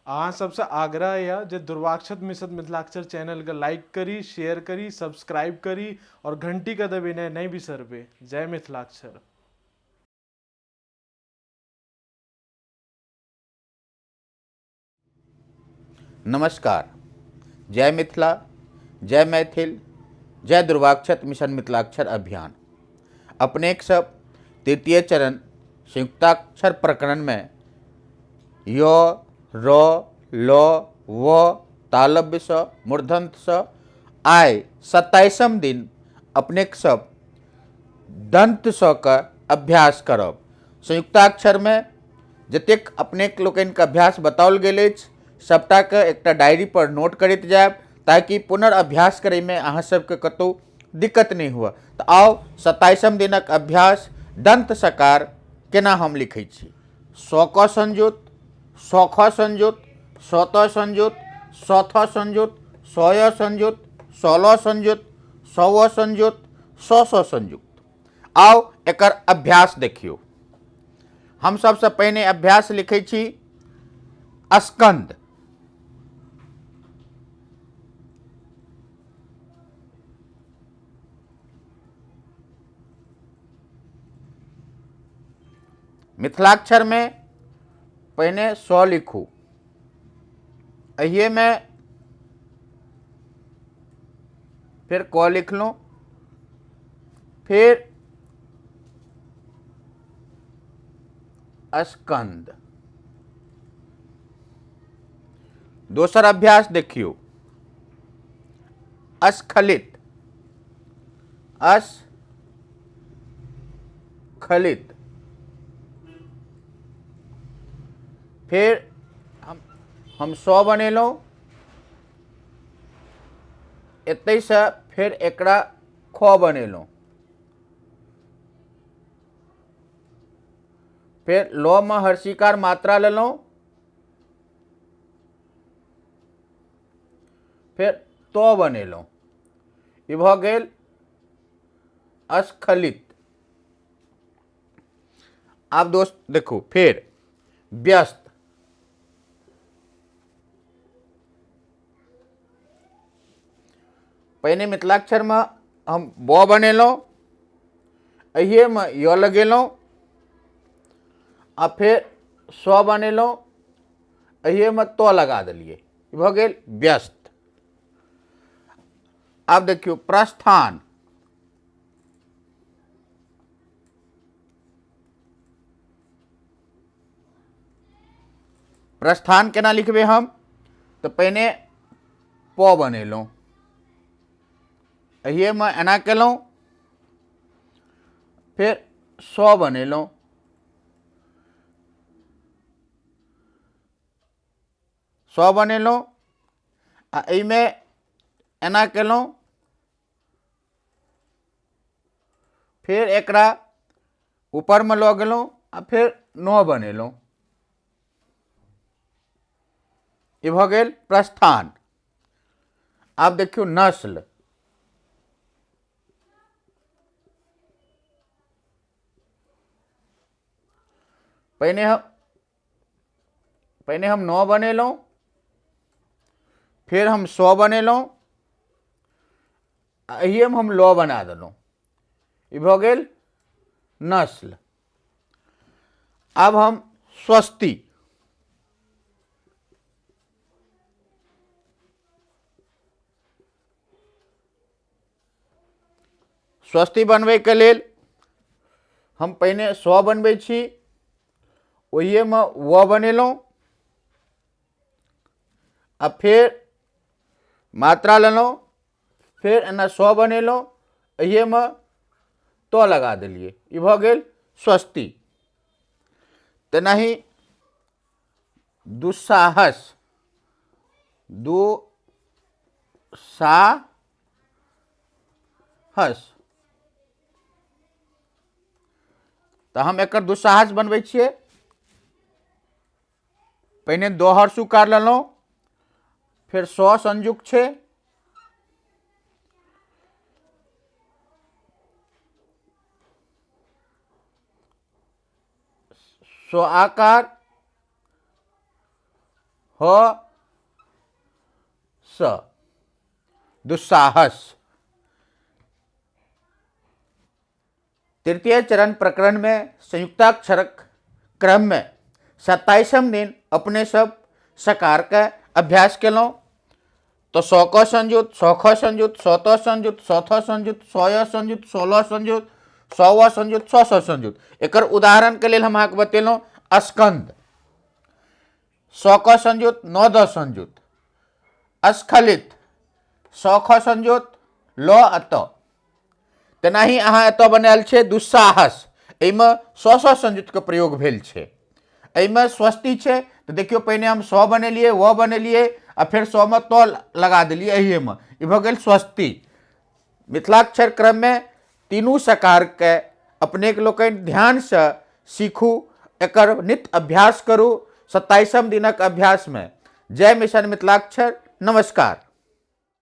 अहाँ सबसे आग्रह है जे दुर्वाक्षत मिशन मिथिलाक्षर चैनल के लाइक करी, शेयर करी, सब्सक्राइब करी और घंटी का दबाना नहीं बिसरबे। जय मिथिलाक्षर। नमस्कार। जय मिथिला, जय मैथिल, जय दुर्वाक्षत मिशन मिथिलाक्षर अभियान। अपनेक सब तृतीय चरण संयुक्ताक्षर प्रकरण में य, र, ल, व तालव्य स मूर्धन्य स आय 27म दिन अपनेक सब दंत स का अभ्यास करब। संयुक्ताक्षर में जतेक अपनेक लोकनि के अभ्यास बताओल गेल अछि सबटा के एकटा डायरी पर नोट करैत जायब ताकि पुनर्अभ्यास करे में अहाँ सबके कतौ दिक्कत नहीं हुआ। तो आओ 27म दिनक अभ्यास दंत सकार केना हम लिखै छी। स क संयुत, स ख संयुत, स त संयुत, स थ संयुत, स य संयुत, स ल संयुत, स व संयुत, स स संयुक्त। आओ एकर अभ्यास देखियो। हम सबसे पहले अभ्यास लिखै छी स्कंद। मिथिलाक्षर में पहले स लिखू, अहिए में फिर क लिख लूँ, फिर स्कंद। दोसर अभ्यास देखियो अस्खलित, अस्खलित। फिर हम स बनेलहुँ, एतै से फिर एकरा ख बनेलहुँ, फिर ल में हर्षिकार मात्रा लेलहुँ, फिर त बनेलहुँ, ई भ गेल अस्खलित। आब दोस्त देखो फिर व्यस्त, पहले मिथिलाक्षर में हम ब बनेलहुँ, अहिए में य लगेलहुँ, आ फिर स बनेलहुँ, अहिए में त लगा देलिए, ई भ गेल व्यस्त। अब देखियो प्रस्थान, प्रस्थान केना लिखबे हम तो पहले प बनेलहुँ, अहिए में एना केलहुँ, फिर स बनेलहुँ, स बनेलहुँ, आ एहिमे एना केलहुँ, फिर एकरा ऊपर में लऽ गेलहुँ आ फिर न बनेलहुँ, ई भ गेल प्रस्थान। आब देखियो नस्ल, पहले हम न बनेलहुँ, फिर हम स बनेलहुँ, अहिए में हम ल बना देलहुँ, ई भ गेल नस्ल। अब हम स्वस्ति, स्वस्ति बनबै के लेल हम पहले स बनबै छी, ओहिए में व बनेलहुँ, आ फिर मात्रा लेलहुँ, फिर एना स बनेलहुँ, अहिए में त लगा देलिए, ई भ गेल स्वस्ति। तेनाही दुस्साहस, दुस्साहस, तो हम एकर दुस्साहस बनबै छियै, पहले दोहर सुकार लेलहुँ, फिर स संयुक्त छै, स आकार, ह स दुस्साहस। तृतीय चरण प्रकरण में संयुक्ताक्षर क्रम में 27वें दिन अपने सब सकार का अभ्यास केलहुँ। तो 100 क संयुक्त, 100 ख संयुक्त, 100 त संयुक्त, 100 थ संयुक्त, 100 संयुक्त, 16 संयुक्त, 100 संयुक्त, 100 संयुक्त। एकर उदाहरण के लिए हम अहाँके बतेलहुँ स्कंद, 100 क संयुक्त, 9 द संयुक्त, स्खलित, 100 ख संयुक्त, ल अत। तेनाही अहाँ एतऽ बनायल छै दुस्साहस, एहिमे 100 संयुक्त के प्रयोग भेल छै। एहिमे स्वस्ति छै तो देखियो पहिने हम 100 बनेलिए, व बनेलिए आ फिर 100 में तो लगा दिलिए, एहिए में ई भ गेल स्वस्ति। मिथिलाक्षर क्रम में तीनू सकार के अपने के लोकनि ध्यान से सीखू, एकर नित्य अभ्यास करू। 27वें दिनक अभ्यास में जय मिशन मिथिलाक्षर। नमस्कार।